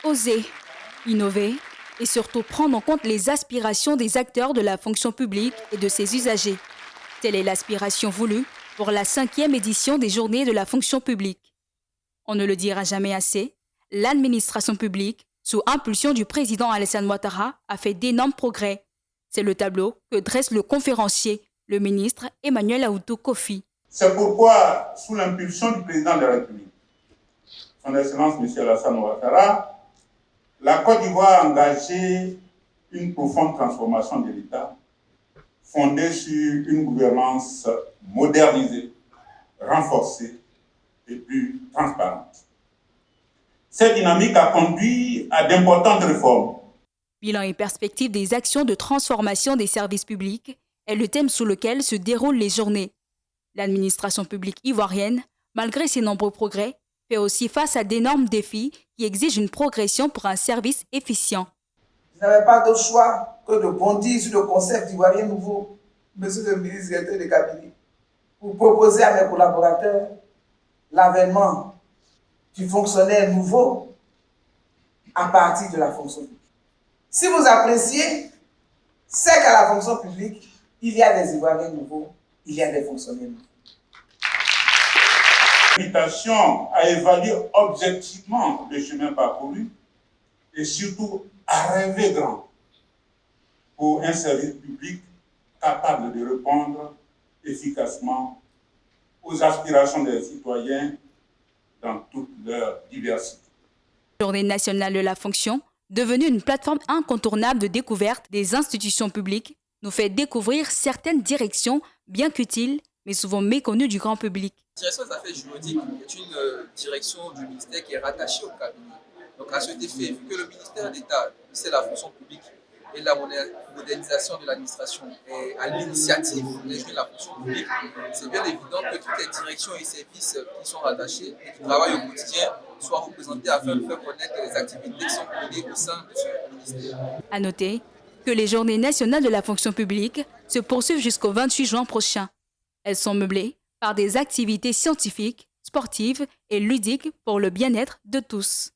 Oser, innover et surtout prendre en compte les aspirations des acteurs de la fonction publique et de ses usagers. Telle est l'aspiration voulue pour la 5e édition des Journées de la fonction publique. On ne le dira jamais assez, l'administration publique, sous impulsion du président Alassane Ouattara, a fait d'énormes progrès. C'est le tableau que dresse le conférencier, le ministre Emmanuel Aouto Kofi. C'est pourquoi, sous l'impulsion du président de la République, son Excellence M. Alassane Ouattara, la Côte d'Ivoire a engagé une profonde transformation de l'État, fondée sur une gouvernance modernisée, renforcée et plus transparente. Cette dynamique a conduit à d'importantes réformes. Bilan et perspective des actions de transformation des services publics est le thème sous lequel se déroulent les journées. L'administration publique ivoirienne, malgré ses nombreux progrès, fait aussi face à d'énormes défis qui exigent une progression pour un service efficient. Je n'avais pas d'autre choix que de bondir sur le concept ivoirien nouveau, monsieur le ministre directeur de cabinet, pour proposer à mes collaborateurs l'avènement du fonctionnaire nouveau à partir de la fonction publique. Si vous appréciez, c'est qu'à la fonction publique, il y a des Ivoiriens nouveaux, il y a des fonctionnaires nouveaux. L'invitation à évaluer objectivement le chemin parcouru et surtout à rêver grand pour un service public capable de répondre efficacement aux aspirations des citoyens dans toute leur diversité. Journée nationale de la fonction, devenue une plateforme incontournable de découverte des institutions publiques, nous fait découvrir certaines directions bien qu'utiles, mais souvent méconnues du grand public. La direction des affaires juridiques est une direction du ministère qui est rattachée au cabinet. Donc à cet effet, vu que le ministère d'État, c'est la fonction publique et la modernisation de l'administration est à l'initiative des jeunes de la fonction publique, c'est bien évident que toutes les directions et services qui sont rattachés et qui travaillent au quotidien soient représentés afin de faire connaître les activités qui sont menées au sein de ce ministère. À noter que les Journées nationales de la fonction publique se poursuivent jusqu'au 28 juin prochain. Elles sont meublées par des activités scientifiques, sportives et ludiques pour le bien-être de tous.